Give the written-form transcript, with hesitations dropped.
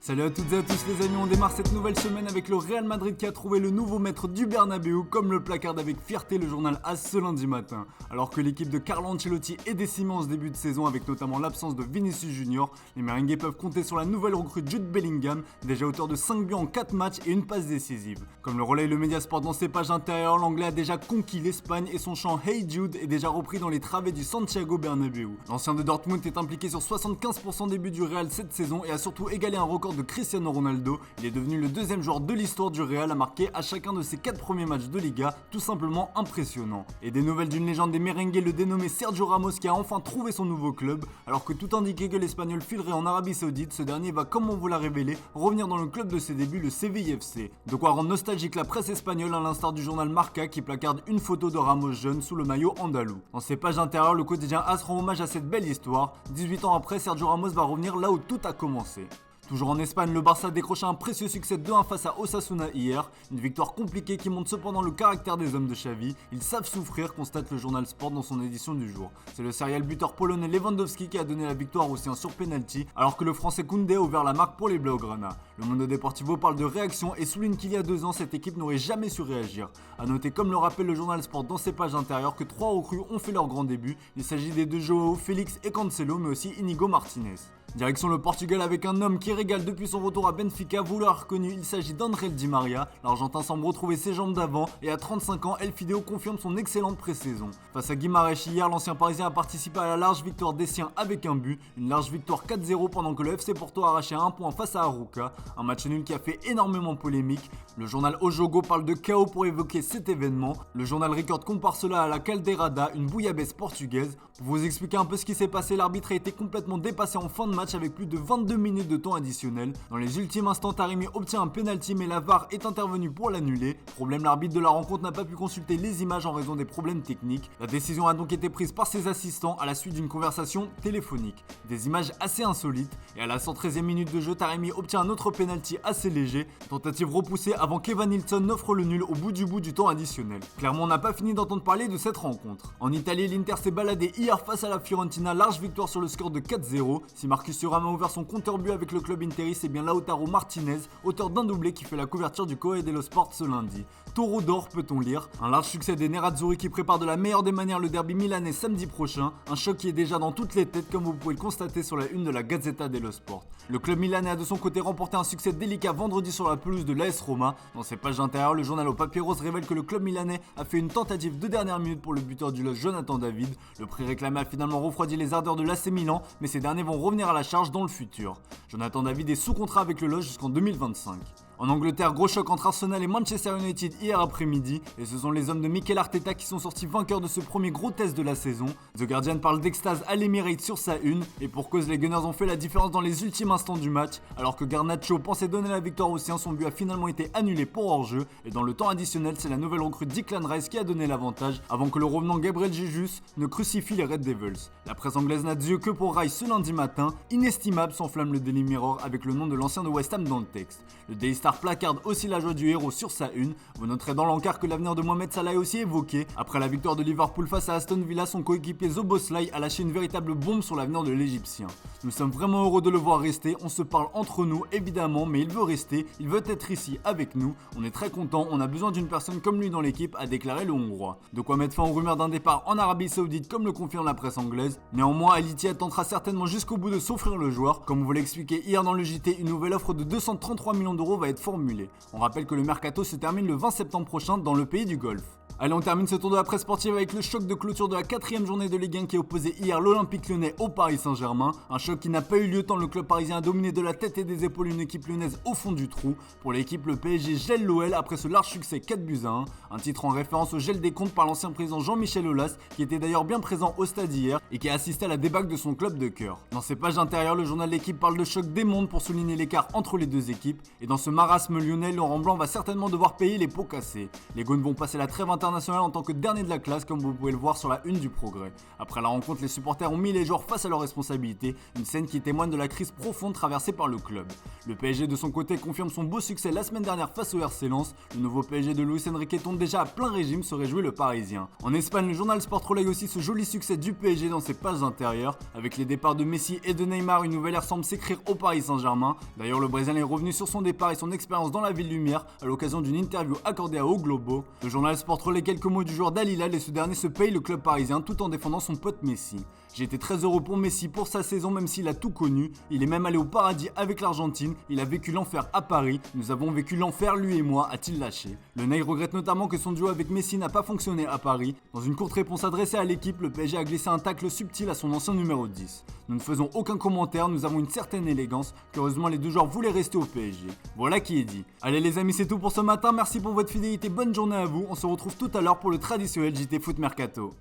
Salut à toutes et à tous les amis, on démarre cette nouvelle semaine avec le Real Madrid qui a trouvé le nouveau maître du Bernabéu, comme le placarde avec fierté le journal AS ce lundi matin. Alors que l'équipe de Carlo Ancelotti est décimée en ce début de saison avec notamment l'absence de Vinicius Junior, les merengues peuvent compter sur la nouvelle recrue Jude Bellingham, déjà auteur de 5 buts en 4 matchs et une passe décisive. Comme le relaye le Mediasport dans ses pages intérieures, l'anglais a déjà conquis l'Espagne et son chant Hey Jude est déjà repris dans les travées du Santiago Bernabéu. L'ancien de Dortmund est impliqué sur 75% des buts du Real cette saison et a surtout égalé un record de Cristiano Ronaldo. Il est devenu le deuxième joueur de l'histoire du Real à marquer à chacun de ses 4 premiers matchs de Liga, tout simplement impressionnant. Et des nouvelles d'une légende des merengues, le dénommé Sergio Ramos qui a enfin trouvé son nouveau club. Alors que tout indiquait que l'Espagnol filerait en Arabie Saoudite, ce dernier va, comme on vous l'a révélé, revenir dans le club de ses débuts, le Séville FC. De quoi rendre nostalgique la presse espagnole à l'instar du journal Marca qui placarde une photo de Ramos jeune sous le maillot andalou. Dans ses pages intérieures, le quotidien AS rend hommage à cette belle histoire. 18 ans après, Sergio Ramos va revenir là où tout a commencé. Toujours en Espagne, le Barça décrocha un précieux succès 2-1 face à Osasuna hier. Une victoire compliquée qui montre cependant le caractère des hommes de Xavi. Ils savent souffrir, constate le journal Sport dans son édition du jour. C'est le serial buteur polonais Lewandowski qui a donné la victoire au sien sur penalty, alors que le français Koundé a ouvert la marque pour les Blaugrana. Le Mundo Deportivo parle de réaction et souligne qu'il y a 2 ans, cette équipe n'aurait jamais su réagir. A noter, comme le rappelle le journal Sport dans ses pages intérieures, que 3 recrues ont fait leur grand début. Il s'agit des deux Joao Félix et Cancelo, mais aussi Inigo Martinez. Direction le Portugal avec un homme qui régale depuis son retour à Benfica, vous l'aurez reconnu, il s'agit d'André Di Maria. L'Argentin semble retrouver ses jambes d'avant et à 35 ans, El Fideo confirme son excellente pré-saison. Face à Guimarães hier, l'ancien parisien a participé à la large victoire des siens avec un but, une large victoire 4-0 pendant que le FC Porto a arraché 1 point face à Arouca, un match nul qui a fait énormément polémique. Le journal O Jogo parle de chaos pour évoquer cet événement. Le journal Record compare cela à la Caldeirada, une bouillabaisse portugaise. Pour vous expliquer un peu ce qui s'est passé, l'arbitre a été complètement dépassé en fin de match avec plus de 22 minutes de temps additionnel. Dans les ultimes instants, Taremi obtient un penalty mais la VAR est intervenue pour l'annuler. Problème, l'arbitre de la rencontre n'a pas pu consulter les images en raison des problèmes techniques. La décision a donc été prise par ses assistants à la suite d'une conversation téléphonique. Des images assez insolites et à la 113e minute de jeu, Taremi obtient un autre penalty assez léger. Tentative repoussée avant qu'Evan Nilsson n'offre le nul au bout du temps additionnel. Clairement, on n'a pas fini d'entendre parler de cette rencontre. En Italie, l'Inter s'est baladé hier face à la Fiorentina, large victoire sur le score de 4-0. Si Marcus Thuram a ouvert son compteur but avec le club interis, c'est bien Lautaro Martinez, auteur d'un doublé qui fait la couverture du Corriere dello Sport ce lundi. Taureau d'or peut-on lire. Un large succès des Nerazzurri qui prépare de la meilleure des manières le derby milanais samedi prochain. Un choc qui est déjà dans toutes les têtes comme vous pouvez le constater sur la une de la Gazzetta dello Sport. Le club milanais a de son côté remporté un succès délicat vendredi sur la pelouse de l'AS Roma. Dans ses pages intérieures, le journal au papier rose révèle que le club milanais a fait une tentative de dernière minute pour le buteur du LOSC Jonathan David. Le prix réclamé a finalement refroidi les ardeurs de l'AC Milan, mais ces derniers vont revenir à la charge dans le futur. Jonathan David est sous contrat avec le LOSC jusqu'en 2025. En Angleterre, gros choc entre Arsenal et Manchester United hier après-midi, et ce sont les hommes de Mikel Arteta qui sont sortis vainqueurs de ce premier gros test de la saison. The Guardian parle d'extase à l'Emirates sur sa une, et pour cause, les Gunners ont fait la différence dans les ultimes instants du match, alors que Garnacho pensait donner la victoire aux siens, son but a finalement été annulé pour hors-jeu, et dans le temps additionnel, c'est la nouvelle recrue Declan Rice qui a donné l'avantage, avant que le revenant Gabriel Jesus ne crucifie les Red Devils. La presse anglaise n'a d'yeux que pour Rice ce lundi matin, inestimable s'enflamme le Daily Mirror avec le nom de l'ancien de West Ham dans le texte. Le Daily Star placarde aussi la joie du héros sur sa une. Vous noterez dans l'encart que l'avenir de Mohamed Salah est aussi évoqué. Après la victoire de Liverpool face à Aston Villa, son coéquipier Szoboszlai a lâché une véritable bombe sur l'avenir de l'Égyptien. Nous sommes vraiment heureux de le voir rester, on se parle entre nous évidemment, mais il veut rester, il veut être ici avec nous. On est très content, on a besoin d'une personne comme lui dans l'équipe, a déclaré le Hongrois. De quoi mettre fin aux rumeurs d'un départ en Arabie Saoudite comme le confirme la presse anglaise. Néanmoins, Al Ittihad tentera certainement jusqu'au bout de s'offrir le joueur. Comme vous l'expliqué hier dans le JT, une nouvelle offre de 233 millions d'euros va être formulée. On rappelle que le mercato se termine le 20 septembre prochain dans le pays du Golfe. Allez, on termine ce tour de la presse sportive avec le choc de clôture de la 4ème journée de Ligue 1 qui opposait hier l'Olympique Lyonnais au Paris Saint-Germain. Un choc qui n'a pas eu lieu tant le club parisien a dominé de la tête et des épaules une équipe lyonnaise au fond du trou. Pour l'équipe, le PSG gèle l'OL après ce large succès 4-1. Un titre en référence au gel des comptes par l'ancien président Jean-Michel Aulas, qui était d'ailleurs bien présent au stade hier et qui a assisté à la débâcle de son club de cœur. Dans ses pages intérieures, le journal L'Équipe parle de choc des mondes pour souligner l'écart entre les deux équipes. Et dans ce marasme lyonnais, Laurent Blanc va certainement devoir payer les pots cassés. Les Gaunes vont passer la trêve international en tant que dernier de la classe, comme vous pouvez le voir sur la une du Progrès. Après la rencontre, les supporters ont mis les joueurs face à leurs responsabilités, une scène qui témoigne de la crise profonde traversée par le club. Le PSG de son côté confirme son beau succès la semaine dernière face au RC Lens. Le nouveau PSG de Luis Enrique tombe déjà à plein régime, se réjouit le Parisien. En Espagne, le journal Sport relaye aussi ce joli succès du PSG dans ses pages intérieures. Avec les départs de Messi et de Neymar, une nouvelle ère semble s'écrire au Paris Saint-Germain. D'ailleurs, le Brésilien est revenu sur son départ et son expérience dans la ville lumière à l'occasion d'une interview accordée à O Globo. Le journal Sport relaie quelques mots du joueur d'Al Hilal et ce dernier se paye le club parisien tout en défendant son pote Messi. J'ai été très heureux pour Messi pour sa saison même s'il a tout connu. Il est même allé au paradis avec l'Argentine, il a vécu l'enfer à Paris. Nous avons vécu l'enfer lui et moi, a-t-il lâché. Le Ney regrette notamment que son duo avec Messi n'a pas fonctionné à Paris. Dans une courte réponse adressée à l'équipe, le PSG a glissé un tacle subtil à son ancien numéro 10. Nous ne faisons aucun commentaire, nous avons une certaine élégance, qu'heureusement les deux joueurs voulaient rester au PSG. Voilà qui est dit. Allez les amis, c'est tout pour ce matin, merci pour votre fidélité, bonne journée à vous, on se retrouve tout à l'heure pour le traditionnel JT Foot Mercato.